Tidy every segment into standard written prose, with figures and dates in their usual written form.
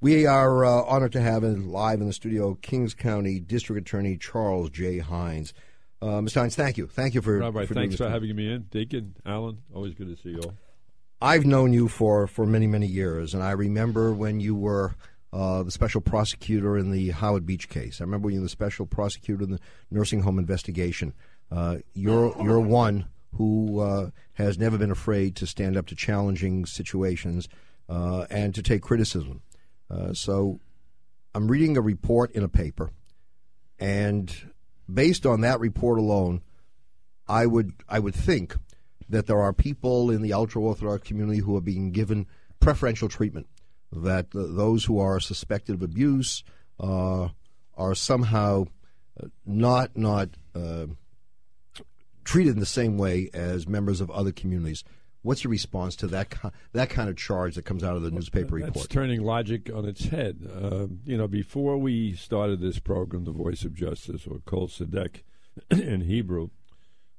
We are honored to have live in the studio Kings County District Attorney Charles J. Hynes. Mr. Hynes, thank you. Thank you for Rabbi, for thanks for having me in. Deacon, Alan, always good to see you all. I've known you for many, many years, and I remember when you were the special prosecutor in the Howard Beach case. I remember when you were the special prosecutor in the nursing home investigation. You're one who has never been afraid to stand up to challenging situations and to take criticism. So I'm reading a report in a paper, and based on that report alone, I would think that there are people in the ultra-Orthodox community who are being given preferential treatment, that those who are suspected of abuse are somehow not treated in the same way as members of other communities. What's your response to that kind of charge that comes out of the newspaper report? That's turning logic on its head. Before we started this program, The Voice of Justice, or Kol Tzedek in Hebrew,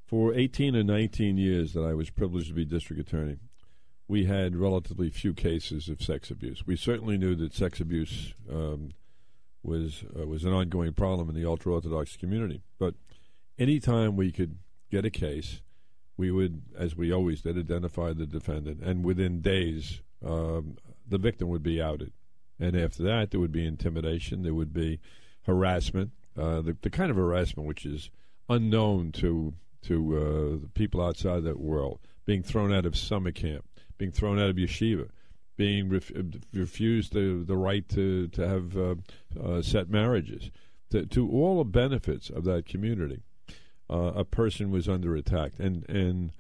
for 18 or 19 years that I was privileged to be district attorney, we had relatively few cases of sex abuse. We certainly knew that sex abuse was an ongoing problem in the ultra-Orthodox community. But any time we could get a case, we would, as we always did, identify the defendant, and within days, the victim would be outed. And after that, there would be intimidation, there would be harassment, the kind of harassment which is unknown to the people outside that world, being thrown out of summer camp, being thrown out of yeshiva, being refused the right to have set marriages, to all the benefits of that community. A person was under attack, and in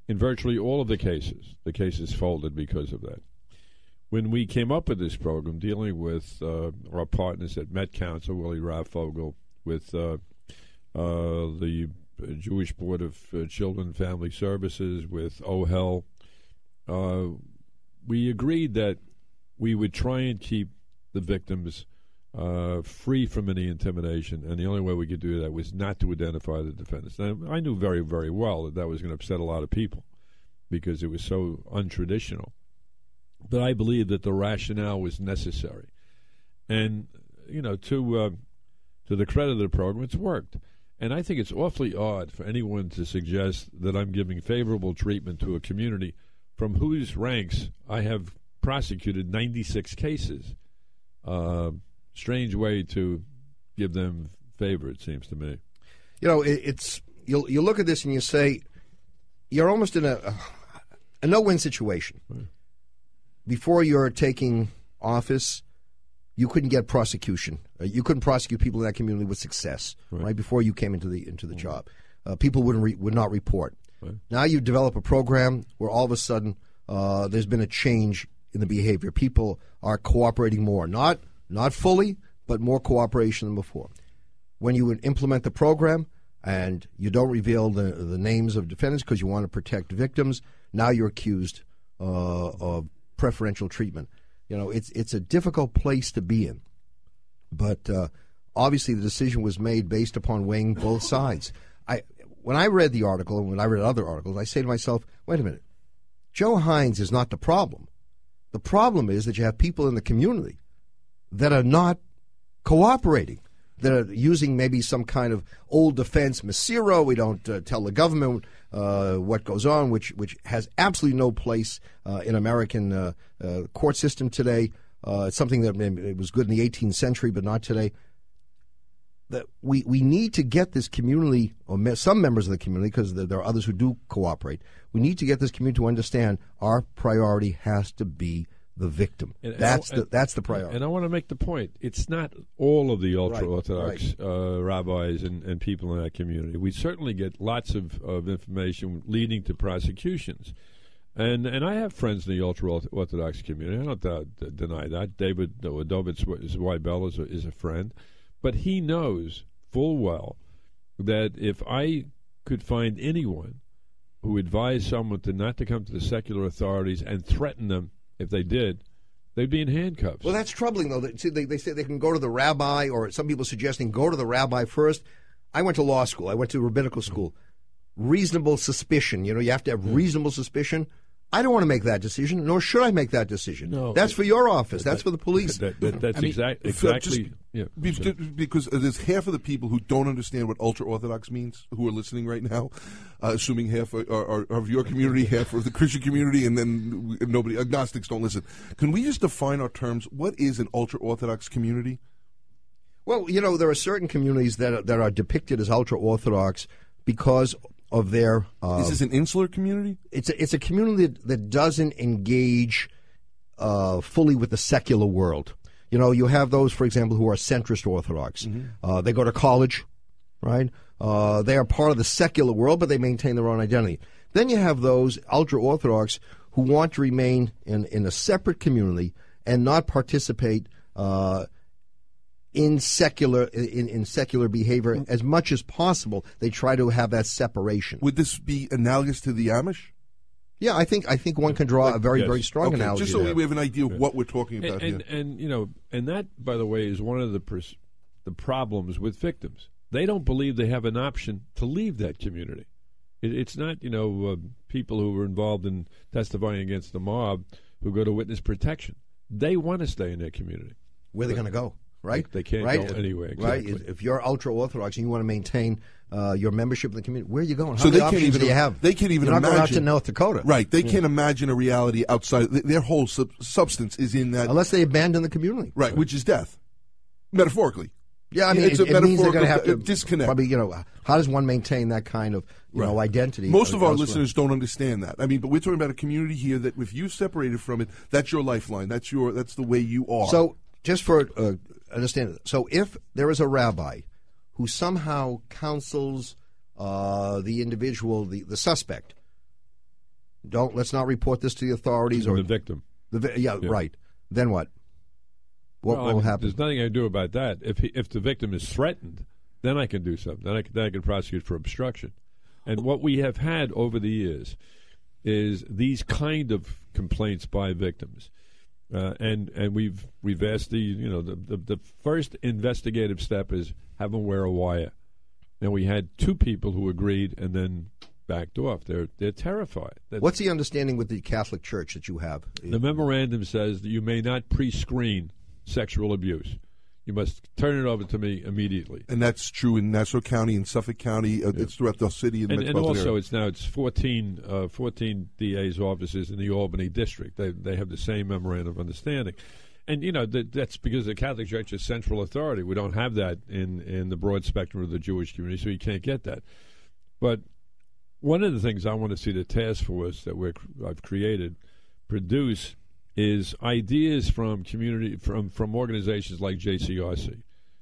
virtually all of the cases folded because of that. When we came up with this program, dealing with our partners at Met Council, Willie Raffogel, with the Jewish Board of Children and Family Services, with OHEL, we agreed that we would try and keep the victims free from any intimidation, and the only way we could do that was not to identify the defendants. Now, I knew very, very well that was going to upset a lot of people because it was so untraditional. But I believed that the rationale was necessary. And, to the credit of the program, it's worked. And I think it's awfully odd for anyone to suggest that I'm giving favorable treatment to a community from whose ranks I have prosecuted 96 cases. Strange way to give them favor, it seems to me. It's you look at this and you say you're almost in a no-win situation. Right. Before you're taking office, you couldn't get prosecution. You couldn't prosecute people in that community with success. Right before you came into the job, people would not report. Right. Now you develop a program where all of a sudden there's been a change in the behavior. People are cooperating more, not fully, but more cooperation than before. When you would implement the program and you don't reveal the names of defendants because you want to protect victims, now you're accused of preferential treatment. It's a difficult place to be in. But obviously the decision was made based upon weighing both sides. When I read the article and when I read other articles, I say to myself, wait a minute, Joe Hynes is not the problem. The problem is that you have people in the community that are not cooperating, that are using maybe some kind of old defense, Masiro, we don't tell the government what goes on, which has absolutely no place in American court system today. It's something that it was good in the 18th century, but not today. That we need to get this community, or some members of the community, because there are others who do cooperate, we need to get this community to understand our priority has to be the victim. That's the priority. And I want to make the point, it's not all of the ultra-Orthodox rabbis and people in that community. We certainly get lots of information leading to prosecutions. And I have friends in the ultra-Orthodox community. I don't deny that. David Zweibel is a friend. But he knows full well that if I could find anyone who advised someone not to come to the secular authorities and threaten them if they did, they'd be in handcuffs. Well, that's troubling, though. They say they can go to the rabbi, or some people suggesting go to the rabbi first. I went to law school. I went to rabbinical school. Reasonable suspicion. You have to have reasonable suspicion. I don't want to make that decision, nor should I make that decision. No, that's for your office. That's for the police. That's exactly. Because there's half of the people who don't understand what ultra-Orthodox means who are listening right now, assuming half are of your community, half of the Christian community, and then nobody, agnostics don't listen. Can we just define our terms? What is an ultra-Orthodox community? Well, there are certain communities that are depicted as ultra-Orthodox because of their... is this an insular community? It's a community that doesn't engage fully with the secular world. You have those, for example, who are centrist Orthodox. Mm-hmm. They go to college, right? They are part of the secular world, but they maintain their own identity. Then you have those ultra-Orthodox who want to remain in a separate community and not participate in secular behavior as much as possible. They try to have that separation. Would this be analogous to the Amish? Yeah, I think one can draw a very very strong analogy. Just so we have an idea of what we're talking about here. And that, by the way, is one of the problems with victims. They don't believe they have an option to leave that community. It's not people who were involved in testifying against the mob who go to witness protection. They want to stay in their community. Where are they going to go? Right? They can't go anywhere. Exactly. Right? If you're ultra-Orthodox and you want to maintain your membership in the community, where are you going? How so many options do you have? They can't even You're not imagine. Going out to North Dakota. Right. They can't imagine a reality outside. Their whole substance is in that. Unless they abandon the community. Right, which is death. Metaphorically. Yeah, I mean, it's it means they're going to have to disconnect. Probably, how does one maintain that kind of, identity? Most of our listeners don't understand that. I mean, but we're talking about a community here that if you separated from it, that's your lifeline. That's the way you are. So, just for understand, so if there is a rabbi who somehow counsels the individual, the suspect, let's not report this to the authorities or the victim. Right. Then what? What will happen? There's nothing I can do about that. If the victim is threatened, then I can do something. Then I can prosecute for obstruction. And what we have had over the years is these kind of complaints by victims, and we've asked the first investigative step is have them wear a wire. Now we had two people who agreed and then backed off. They're terrified. What's the understanding with the Catholic Church that you have? The memorandum says that you may not pre-screen sexual abuse. You must turn it over to me immediately. And that's true in Nassau County and Suffolk County. It's throughout the city and also area. It's 14 DA's offices in the Albany district. They have the same memorandum of understanding. And, that's because the Catholic Church is central authority. We don't have that in the broad spectrum of the Jewish community, so you can't get that. But one of the things I want to see the task force that I've created produce is ideas from community, from organizations like JCRC,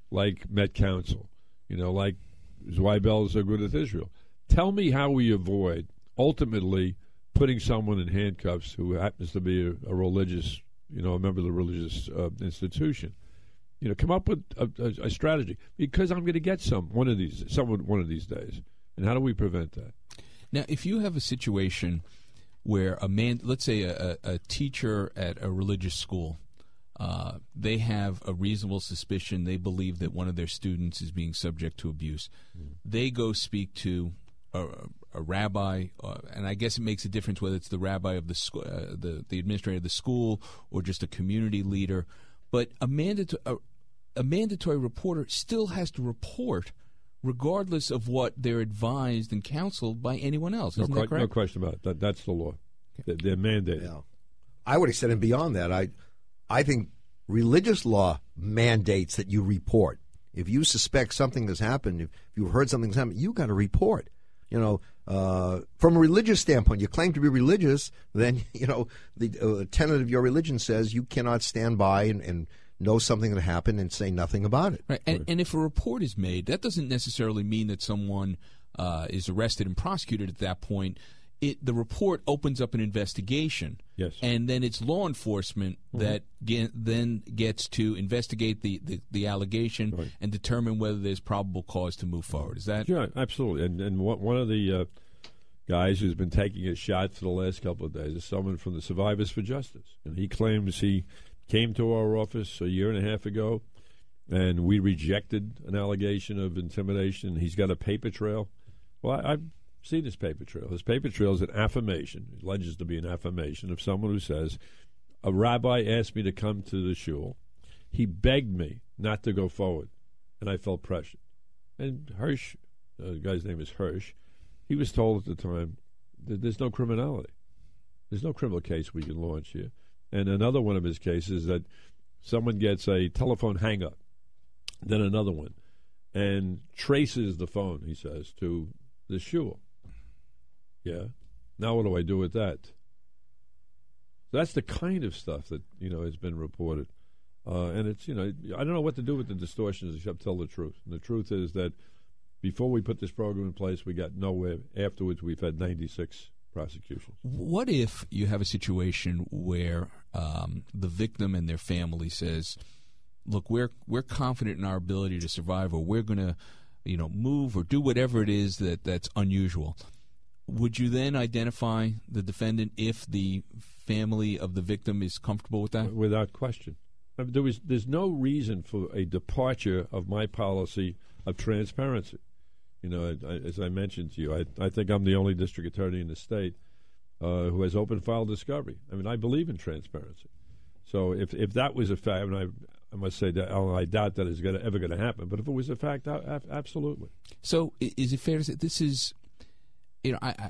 like Met Council, like Zweibel is so good with Israel. Tell me how we avoid ultimately putting someone in handcuffs who happens to be a religious, a member of the religious institution. Come up with a strategy, because I'm going to get someone one of these days. And how do we prevent that? Now, if you have a situation where let's say a teacher at a religious school, they have a reasonable suspicion, they believe that one of their students is being subject to abuse. They go speak to a rabbi, and I guess it makes a difference whether it's the rabbi of the school, the administrator of the school, or just a community leader. But a mandatory reporter still has to report, regardless of what they're advised and counseled by anyone else. Isn't that correct? No question about it. That's the law. They're mandated. Yeah. I would extend it beyond that. I think religious law mandates that you report. If you suspect something has happened, if you've heard something's happened, you got to report. From a religious standpoint, you claim to be religious, then the tenet of your religion says you cannot stand by and know something that happened and say nothing about it. Right. And if a report is made, that doesn't necessarily mean that someone is arrested and prosecuted at that point. The report opens up an investigation. Yes. And then it's law enforcement that then gets to investigate the allegation and determine whether there's probable cause to move forward. Is that? Yeah, absolutely. And one of the guys who's been taking a shot for the last couple of days is someone from the Survivors for Justice. And he claims he came to our office a year and a half ago, and we rejected an allegation of intimidation. He's got a paper trail. Well, seen his paper trail. His paper trail is an affirmation. It alleges to be an affirmation of someone who says, a rabbi asked me to come to the shul. He begged me not to go forward, and I felt pressured. And Hirsch, the guy's name is Hirsch, he was told at the time that there's no criminality. There's no criminal case we can launch here. And another one of his cases that someone gets a telephone hang-up, then another one, and traces the phone, he says, to the shul. Yeah. Now what do I do with that? That's the kind of stuff that, has been reported. And it's, I don't know what to do with the distortions except tell the truth. And the truth is that before we put this program in place, we got nowhere. Afterwards, we've had 96 prosecutions. What if you have a situation where the victim and their family says, look, we're confident in our ability to survive, or we're going to, move or do whatever it is that's unusual. Would you then identify the defendant if the family of the victim is comfortable with that? Without question. I mean, there's no reason for a departure of my policy of transparency. As I mentioned to you, I think I'm the only district attorney in the state who has open file discovery. I mean, I believe in transparency. So if that was a fact, and I must say that I doubt that is ever going to happen, but if it was a fact, absolutely. So is it fair to say this is,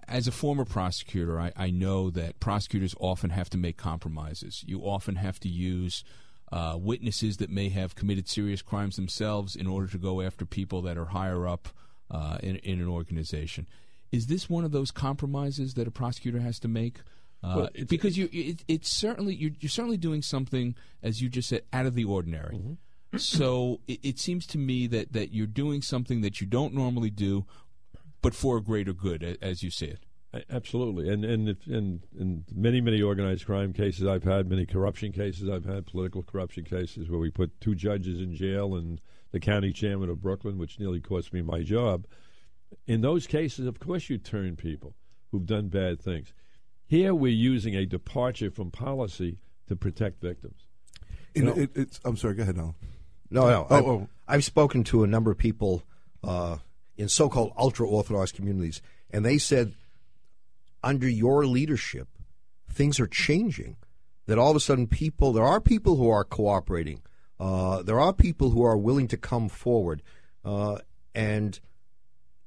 as a former prosecutor, I know that prosecutors often have to make compromises. You often have to use witnesses that may have committed serious crimes themselves in order to go after people that are higher up in an organization. Is this one of those compromises that a prosecutor has to make? Because you're certainly doing something, as you just said, out of the ordinary. Mm-hmm. So it seems to me that you're doing something that you don't normally do, but for a greater good, as you see it. Absolutely, and in many organized crime cases I've had, many corruption cases I've had, political corruption cases where we put 2 judges in jail and the county chairman of Brooklyn, which nearly cost me my job. In those cases, of course, you turn people who've done bad things. Here we're using a departure from policy to protect victims. I'm sorry, go ahead, Alan. No. I've spoken to a number of people in so-called ultra-Orthodox communities, and they said, under your leadership, things are changing. That all of a sudden there are people who are cooperating. There are people who are willing to come forward. And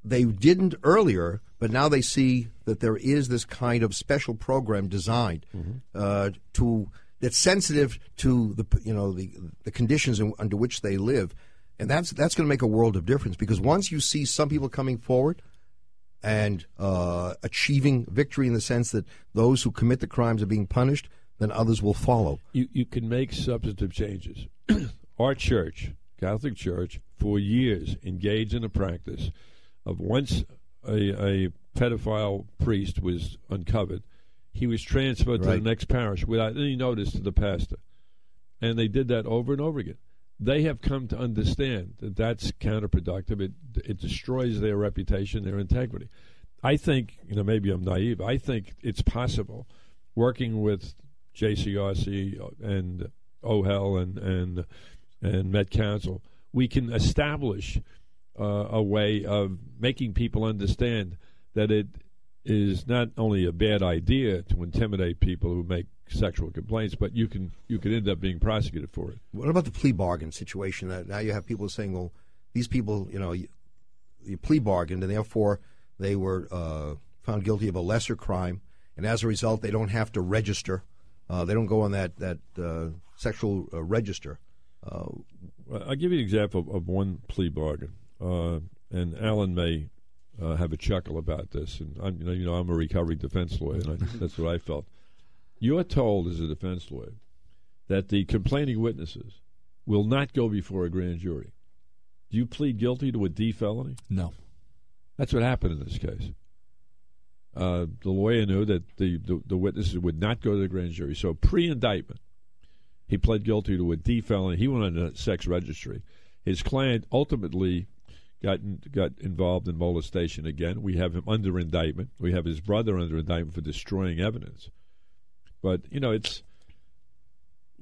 they didn't earlier, but now they see that there is this kind of special program designed that's sensitive to the conditions under which they live. And that's going to make a world of difference, because once you see some people coming forward and achieving victory in the sense that those who commit the crimes are being punished, then others will follow. You can make substantive changes. Our church, Catholic Church, for years engaged in a practice of once a pedophile priest was uncovered, he was transferred to the next parish without any notice to the pastor. And they did that over and over again. They have come to understand that that's counterproductive. It destroys their reputation, their integrity. I think, maybe I'm naive, I think it's possible, working with JCRC and OHEL and Met Council, we can establish a way of making people understand that it is not only a bad idea to intimidate people who make sexual complaints, but you can end up being prosecuted for it. What about the plea bargain situation? That now you have people saying, well, these people, you plea bargained, and therefore they were found guilty of a lesser crime, and as a result, they don't have to register. They don't go on that sexual register. I'll give you an example of one plea bargain, and Alan may have a chuckle about this. And I'm a recovering defense lawyer, and that's what I felt. You're told as a defense lawyer that the complaining witnesses will not go before a grand jury. Do you plead guilty to a D felony? No. That's what happened in this case. The lawyer knew that the witnesses would not go to the grand jury. So pre-indictment, he pled guilty to a D felony. He went on a sex registry. His client ultimately got involved in molestation again. We have him under indictment. We have his brother under indictment for destroying evidence. But,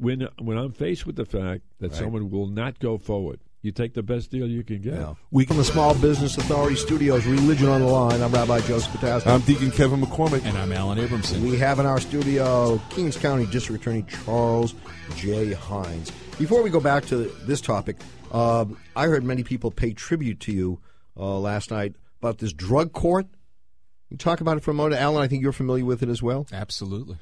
when I'm faced with the fact that someone will not go forward, you take the best deal you can get. Yeah. We from the Small Business Authority Studios, Religion on the Line. I'm Rabbi Joseph Potasnik. I'm Deacon Kevin McCormick. And I'm Alan Abramson. We have in our studio Kings County District Attorney Charles J. Hynes. Before we go back to this topic, I heard many people pay tribute to you last night about this drug court. Can you talk about it for a moment? Alan, I think you're familiar with it as well. Absolutely.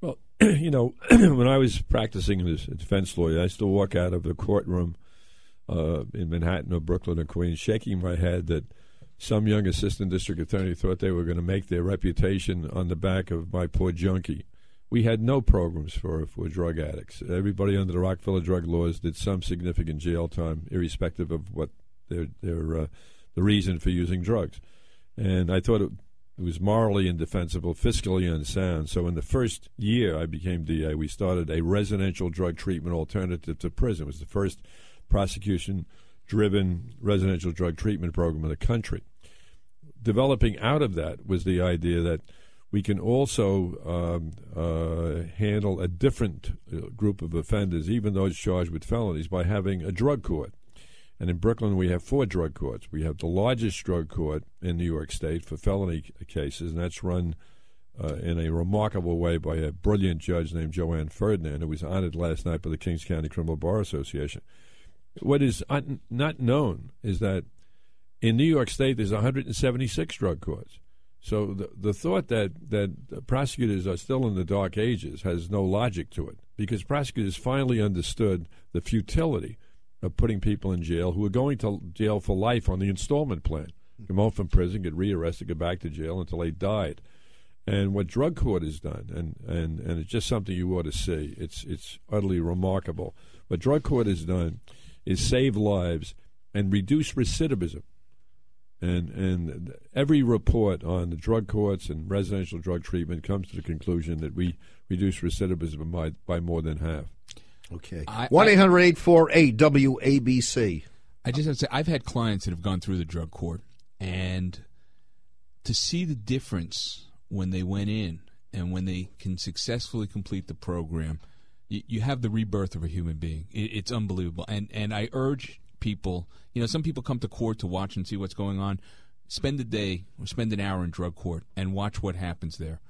Well, when I was practicing as a defense lawyer, I used to walk out of the courtroom in Manhattan or Brooklyn or Queens shaking my head that some young assistant district attorney thought they were going to make their reputation on the back of my poor junkie. We had no programs for drug addicts. Everybody under the Rockefeller drug laws did some significant jail time, irrespective of what the reason for using drugs. And I thought it was morally indefensible, fiscally unsound. So in the first year I became DA, we started a residential drug treatment alternative to prison. It was the first prosecution-driven residential drug treatment program in the country. Developing out of that was the idea that we can also handle a different group of offenders, even those charged with felonies, by having a drug court. And in Brooklyn, we have 4 drug courts. We have the largest drug court in New York State for felony cases, and that's run in a remarkable way by a brilliant judge named Joanne Ferdinand, who was honored last night by the Kings County Criminal Bar Association. What is not known is that in New York State, there's 176 drug courts. So the thought that prosecutors are still in the dark ages has no logic to it, because prosecutors finally understood the futility of putting people in jail who are going to jail for life on the installment plan. Come home from prison, get rearrested, get back to jail until they died. And what drug court has done, and it's just something you ought to see, it's utterly remarkable. What drug court has done is save lives and reduce recidivism. And every report on the drug courts and residential drug treatment comes to the conclusion that we reduce recidivism by more than half. Okay. 1-800-848-WABC. I just have to say, I've had clients that have gone through the drug court, and to see the difference when they went in and when they can successfully complete the program, you have the rebirth of a human being. It's unbelievable. And I urge people, some people come to court to watch and see what's going on. Spend a day or spend an hour in drug court and watch what happens there.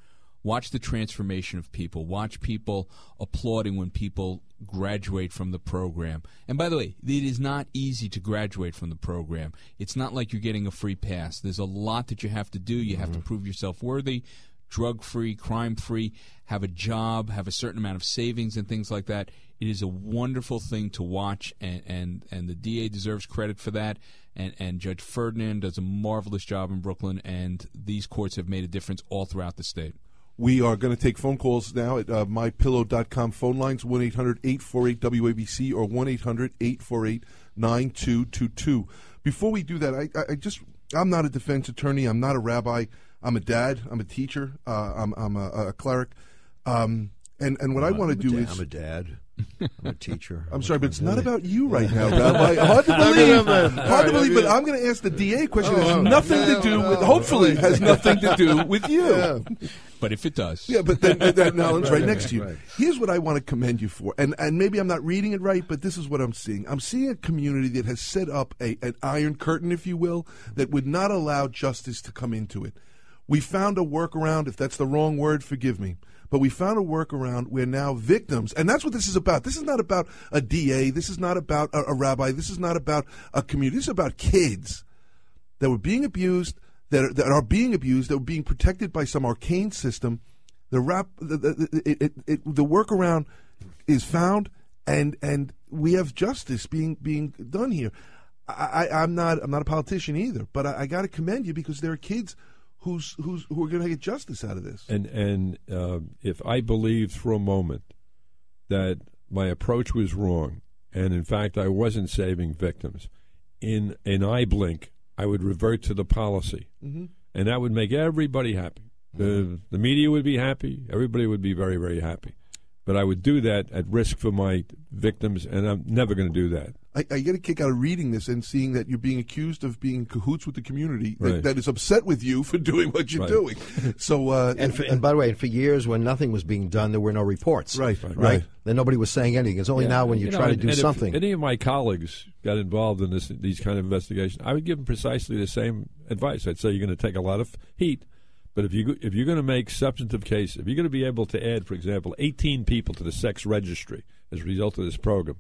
Watch the transformation of people. Watch people applauding when people graduate from the program. And by the way, it is not easy to graduate from the program. It's not like you're getting a free pass. There's a lot that you have to do. You have to prove yourself worthy, drug-free, crime-free, have a job, have a certain amount of savings and things like that. It is a wonderful thing to watch, and the DA deserves credit for that. And Judge Ferdinand does a marvelous job in Brooklyn, and these courts have made a difference all throughout the state. We are going to take phone calls now at mypillow.com phone lines, 1-800-848-WABC or 1-800-848-9222. Before we do that, I'm not a defense attorney. I'm not a rabbi. I'm a dad. I'm a teacher. I'm a cleric. And what I want to do is... I'm a dad. I'm a teacher. I'm sorry, but it's not about you right now, Rabbi. Hard to believe. But I'm going to ask the DA question. It has nothing to do with, hopefully, has nothing to do with you. Yeah. But if it does. Yeah, but then Alan's right next to you. Right. Here's what I want to commend you for. And maybe I'm not reading it right, but this is what I'm seeing. I'm seeing a community that has set up an iron curtain, if you will, that would not allow justice to come into it. We found a workaround. If that's the wrong word, forgive me. But we found a workaround where now victims, and that's what this is about. This is not about a DA. This is not about a rabbi. This is not about a community. This is about kids that were being abused, that are being abused, that were being protected by some arcane system. The workaround is found, and we have justice being done here. I'm not a politician either, but I got to commend you because there are kids who are going to get justice out of this. And if I believed for a moment that my approach was wrong, and in fact I wasn't saving victims, in an eye blink I would revert to the policy, and that would make everybody happy. The media would be happy. Everybody would be very, very happy. But I would do that at risk for my victims, and I'm never going to do that. I get a kick out of reading this and seeing that you're being accused of being in cahoots with the community Right. that is upset with you for doing what you're Right. doing. So, And by the way, for years when nothing was being done, there were no reports. Right. Then nobody was saying anything. It's only now when you try to do and something. If any of my colleagues got involved in these kind of investigations, I would give them precisely the same advice. I'd say you're going to take a lot of heat, but if you're going to make substantive cases, if you're going to be able to add, for example, 18 people to the sex registry as a result of this program,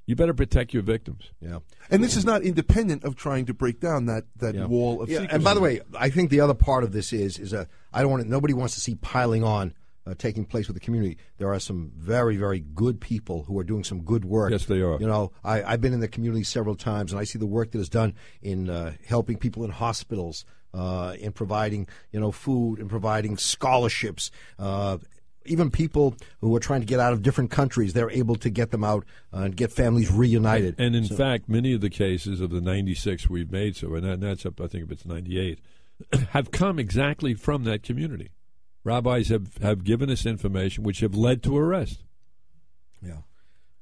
you better protect your victims. Yeah. and this is not independent of trying to break down that wall of secrecy. And by the way, I think the other part of this is nobody wants to see piling on taking place with the community. There are some very, very good people who are doing some good work. Yes, they are. You know, I've been in the community several times, and I see the work that is done in helping people in hospitals, in providing, food, and providing scholarships. Even people who are trying to get out of different countries, they're able to get them out and get families reunited. And in fact, many of the cases of the 96 we've made, and that's up, I think, if it's 98, have come exactly from that community. Rabbis have given us information which have led to arrest. Yeah.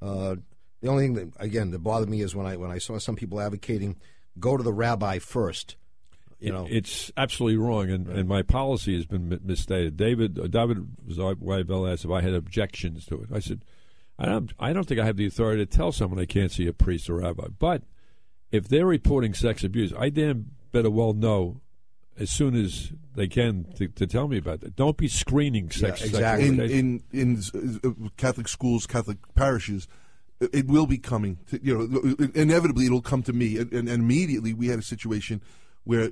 The only thing that bothered me is when I saw some people advocating go to the rabbi first. It's absolutely wrong, and my policy has been misstated. David Weibel asked if I had objections to it. I said, I don't think I have the authority to tell someone they can't see a priest or rabbi. But if they're reporting sex abuse, I damn better well know as soon as they can to tell me about that. Don't be screening sex. exactly. In Catholic schools, Catholic parishes, it will be coming. Inevitably, it'll come to me. And immediately, we had a situation where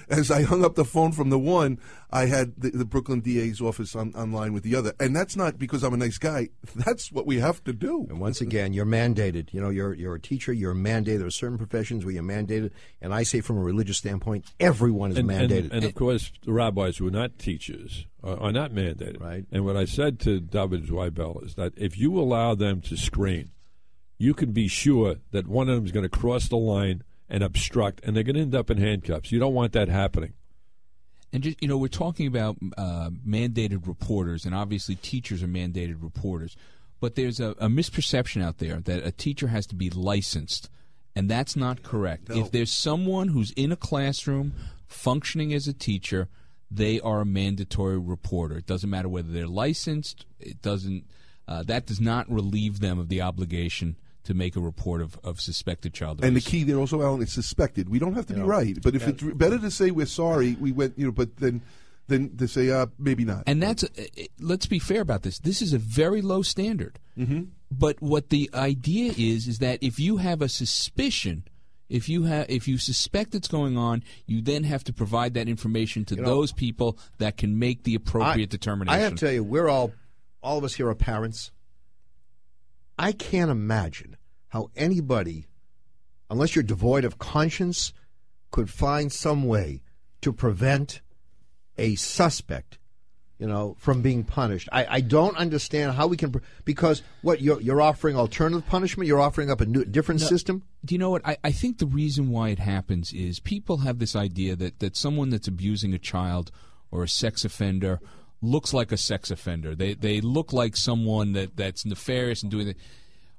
as I hung up the phone from the one, I had the Brooklyn DA's office online with the other. And that's not because I'm a nice guy. That's what we have to do. And once again, you're mandated. You're a teacher. You're mandated. There are certain professions where you're mandated. And I say from a religious standpoint, everyone is mandated. And of course, the rabbis who are not teachers are not mandated. Right. And what I said to David Weibel is that if you allow them to screen, you can be sure that one of them is going to cross the line and obstruct, and they're going to end up in handcuffs. You don't want that happening. And just, we're talking about mandated reporters, and obviously teachers are mandated reporters. But there's a misperception out there that a teacher has to be licensed, and that's not correct. No. If there's someone who's in a classroom functioning as a teacher, they are a mandatory reporter. It doesn't matter whether they're licensed. It doesn't. That does not relieve them of the obligation to make a report of suspected child abuse. And the key there also, Alan, is suspected. We don't have to be right. But if it's better to say we're sorry, we went, but then to say maybe not. And that's let's be fair about this. This is a very low standard. Mm-hmm. But what the idea is that if you have a suspicion, if you suspect it's going on, you then have to provide that information to those people that can make the appropriate determination. I have to tell you, we're all of us here are parents. I can't imagine how anybody, unless you're devoid of conscience, could find some way to prevent a suspect, from being punished. I don't understand how we can, because what you're offering alternative punishment, you're offering up a different system. Do you know what? I think the reason why it happens is people have this idea that someone that's abusing a child or a sex offender looks like a sex offender. They look like someone that's nefarious and doing that.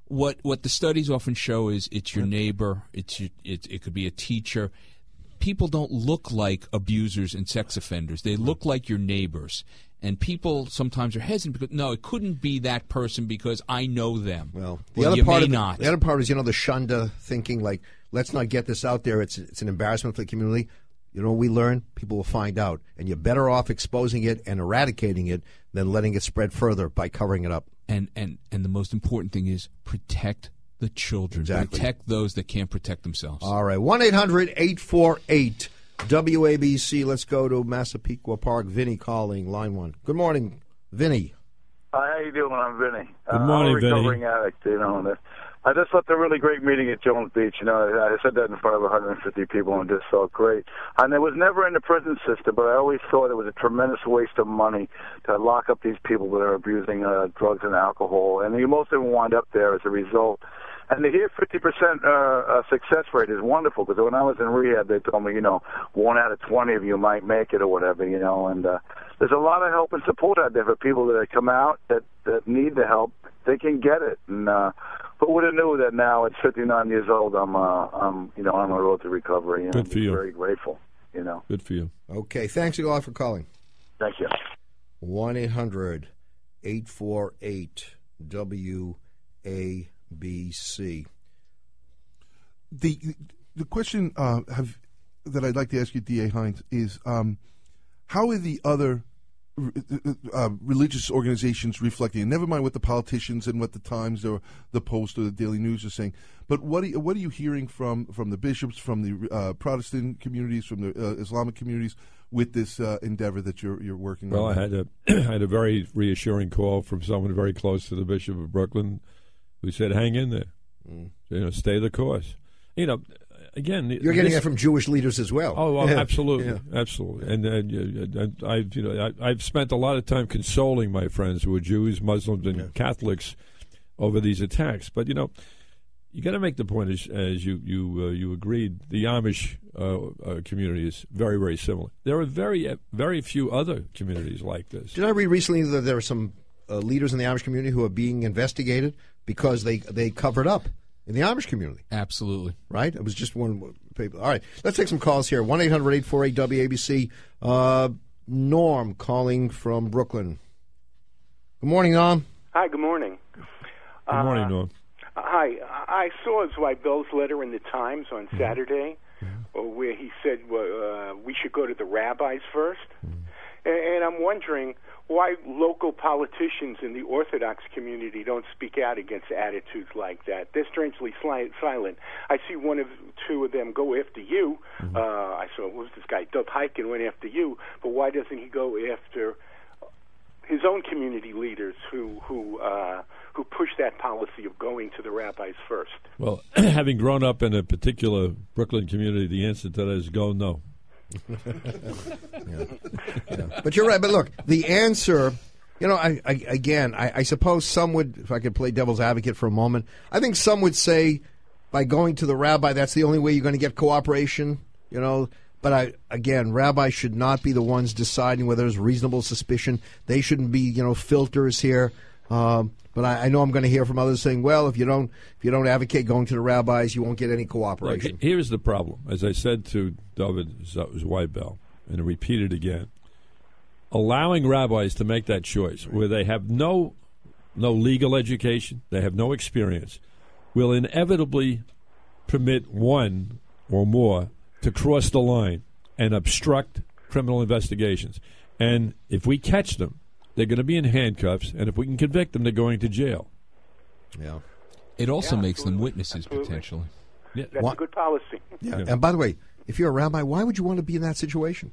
What the studies often show is it's your neighbor. It could be a teacher. People don't look like abusers and sex offenders. They look like your neighbors. And people sometimes are hesitant because, no, it couldn't be that person because I know them. Well, the other part is, the shunda thinking, like, let's not get this out there. It's an embarrassment for the community. You know what we learn? People will find out. And you're better off exposing it and eradicating it than letting it spread further by covering it up. And the most important thing is protect the children. Exactly. Protect those that can't protect themselves. All right. 1-800-848-WABC. Let's go to Massapequa Park. Vinny calling, line 1. Good morning, Vinny. Hi, how you doing? I'm Vinny. Good morning, I'm a recovering addict, and I just left a really great meeting at Jones Beach. I said that in front of 150 people, and it just felt great. And it was never in the prison system, but I always thought it was a tremendous waste of money to lock up these people that are abusing drugs and alcohol. And most of them wind up there as a result. And to hear 50% success rate is wonderful, because when I was in rehab, they told me, 1 out of 20 of you might make it or whatever, and there's a lot of help and support out there for people that come out that need the help. They can get it. And who would have knew that now at 59 years old, I'm on a road to recovery. Good for you. I'm very grateful, Good for you. Okay, thanks a lot for calling. Thank you. 1-800-848-WABC. The question that I'd like to ask you, D.A. Hynes, is how are the other religious organizations reflecting? And never mind what the politicians and what the Times or the Post or the Daily News are saying, but what are you hearing from the bishops, from the Protestant communities, from the Islamic communities with this endeavor that you're working on? Well, I had a very reassuring call from someone very close to the Bishop of Brooklyn, who said, "Hang in there, stay the course." Again, you're getting that from Jewish leaders as well. Oh, well, absolutely, yeah. Absolutely. And I've spent a lot of time consoling my friends who are Jews, Muslims, and Catholics over these attacks. But you got to make the point, as you agreed, the Amish community is very, very similar. There are very, very few other communities like this. Did I read recently that there are some leaders in the Amish community who are being investigated because they covered up in the Amish community? Absolutely. Right? It was just one paper. All right, let's take some calls here. 1-800-848-WABC. Norm calling from Brooklyn. Good morning, Norm. Hi, good morning. Good morning, Norm. Hi. I saw Zweibel's letter in the Times on Saturday where he said we should go to the rabbis first. And I'm wondering why local politicians in the Orthodox community don't speak out against attitudes like that. They're strangely silent. I see two of them go after you. I saw, what was this guy, Dov Hikind went after you, but why doesn't he go after his own community leaders who push that policy of going to the rabbis first? Well, having grown up in a particular Brooklyn community, the answer to that is go no. Yeah. But you're right. But look, the answer, I suppose some would, if I could play devil's advocate for a moment, I think some would say by going to the rabbi, that's the only way you're going to get cooperation, But rabbis should not be the ones deciding whether there's reasonable suspicion. They shouldn't be, filters here. But I know I'm going to hear from others saying, well, if you don't advocate going to the rabbis, you won't get any cooperation. Look, here's the problem. As I said to David Zweibel, and I repeat it again, allowing rabbis to make that choice where they have no legal education, they have no experience, will inevitably permit one or more to cross the line and obstruct criminal investigations. And if we catch them, they're going to be in handcuffs, and if we can convict them, they're going to jail. Yeah. It also makes them witnesses, potentially. Yeah. That's a good policy. Yeah. And by the way, if you're a rabbi, why would you want to be in that situation?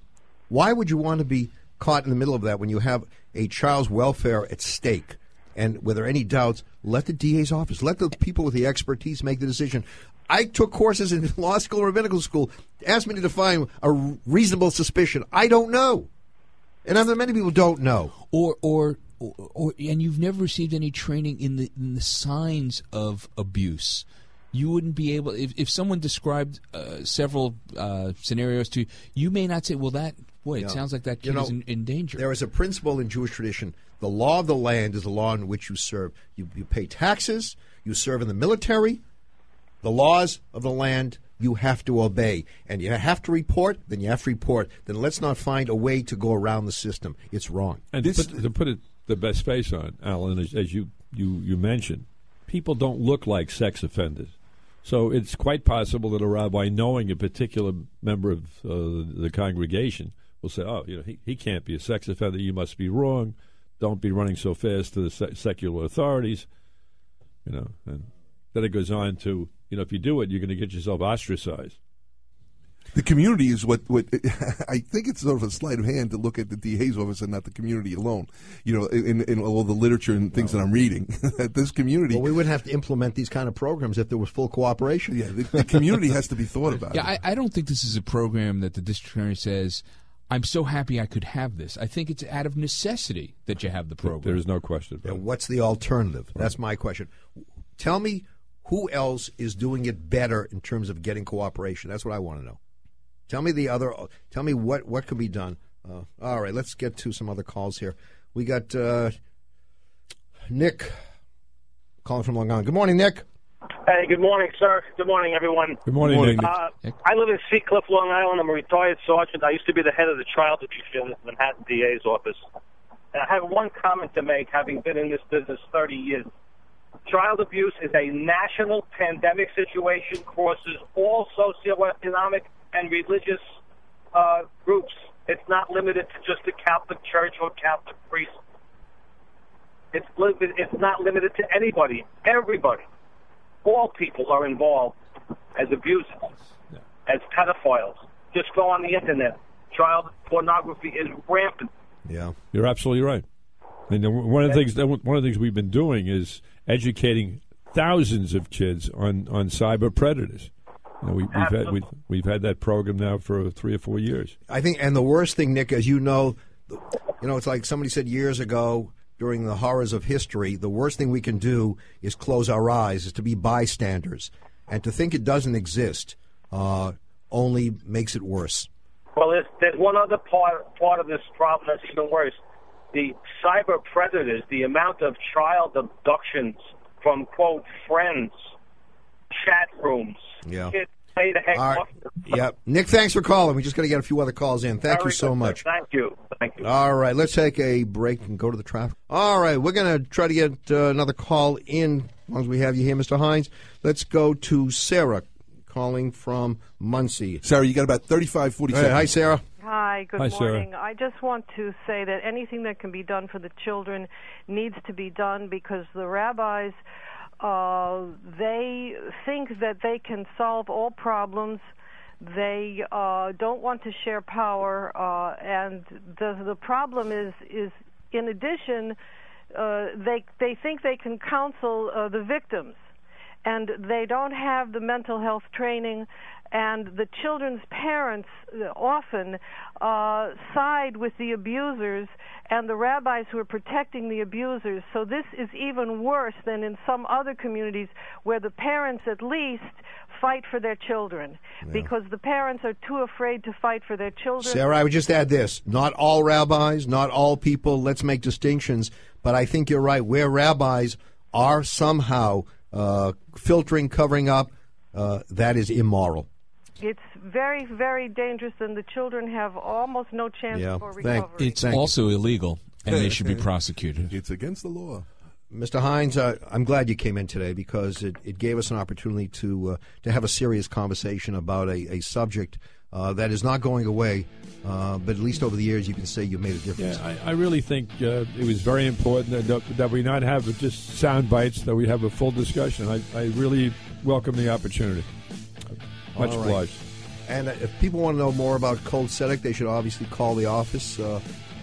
Why would you want to be caught in the middle of that when you have a child's welfare at stake? And were there any doubts, let the DA's office, let the people with the expertise make the decision. I took courses in law school and rabbinical school. Asked me to define a reasonable suspicion. I don't know. And many people don't know. Or and you've never received any training in the signs of abuse. You wouldn't be able, if someone described several scenarios to you, you may not say, well, it sounds like that kid is in danger. There is a principle in Jewish tradition. The law of the land is the law in which you serve. You pay taxes. You serve in the military. The laws of the land you have to obey. And you have to report, then you have to report. Then let's not find a way to go around the system. It's wrong. And to put it the best face on, Alan, as you mentioned, people don't look like sex offenders. So it's quite possible that a rabbi, knowing a particular member of the congregation, will say, he can't be a sex offender. You must be wrong. Don't be running so fast to the secular authorities. And then it goes on to, if you do it, you're going to get yourself ostracized. The community is what I think it's sort of a sleight of hand to look at the DA's office and not the community alone. In all the literature and things that I'm reading, that this community. Well, we wouldn't have to implement these kind of programs if there was full cooperation. Yeah, the community has to be thought about. Yeah, I don't think this is a program that the district attorney says, I'm so happy I could have this. I think it's out of necessity that you have the program. There is no question about it. What's the alternative? That's my question. Tell me who else is doing it better in terms of getting cooperation? That's what I want to know. Tell me what can be done. All right, let's get to some other calls here. We got Nick calling from Long Island. Good morning, Nick. Hey, good morning, sir. Good morning, everyone. Good morning, Nick. I live in Seacliff, Long Island. I'm a retired sergeant. I used to be the head of the child abuse unit in the Manhattan DA's office. And I have one comment to make, having been in this business 30 years. Child abuse is a national pandemic situation, crosses all socioeconomic and religious groups. It's not limited to just the Catholic Church or Catholic priests. It's not limited to anybody. Everybody. All people are involved as abusers, as pedophiles. Just go on the internet. Child pornography is rampant. Yeah, you're absolutely right. And one of the things we've been doing is educating thousands of kids on cyber predators. We've had that program now for 3 or 4 years. I think, and the worst thing, Nick, as you know, it's like somebody said years ago during the horrors of history. The worst thing we can do is close our eyes, is to be bystanders, and to think it doesn't exist only makes it worse. Well, there's one other part of this problem that's even worse. The cyber predators, the amount of child abductions from, quote, friends, chat rooms, kids pay the heck off. Yeah. Nick, thanks for calling. We just got to get a few other calls in. Thank you so much. Thank you. All right, let's take a break and go to the traffic. All right, we're going to try to get another call in, as long as we have you here, Mr. Hynes. Let's go to Sarah, calling from Muncie. Sarah, you got about 35, 40 seconds. Hi, Sarah. Hi, good morning. Sarah. I just want to say that anything that can be done for the children needs to be done, because the rabbis, they think that they can solve all problems. They don't want to share power, and the problem is in addition, they think they can counsel the victims, and they don't have the mental health training. And the children's parents often side with the abusers and the rabbis who are protecting the abusers. So this is even worse than in some other communities where the parents at least fight for their children, because the parents are too afraid to fight for their children. Sarah, I would just add this. Not all rabbis, not all people, let's make distinctions, but I think you're right. Where rabbis are somehow filtering, covering up, that is immoral. It's very, very dangerous, and the children have almost no chance for recovery. It's also illegal, and they should be prosecuted. It's against the law. Mr. Hynes, I'm glad you came in today, because it gave us an opportunity to have a serious conversation about a subject that is not going away, but at least over the years you can say you made a difference. Yeah, I really think it was very important that we not have just sound bites, that we have a full discussion. I really welcome the opportunity. Much obliged. And if people want to know more about Kol Tzedek, they should obviously call the office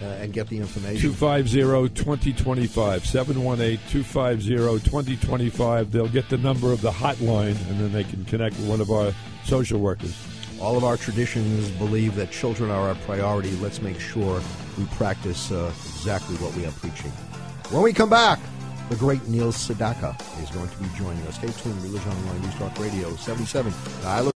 and get the information. 250-2025, 718-250-2025. They'll get the number of the hotline, and then they can connect with one of our social workers. All of our traditions believe that children are our priority. Let's make sure we practice exactly what we are preaching. When we come back, the great Neil Sedaka is going to be joining us. Stay tuned. Religion Online News Talk Radio 77.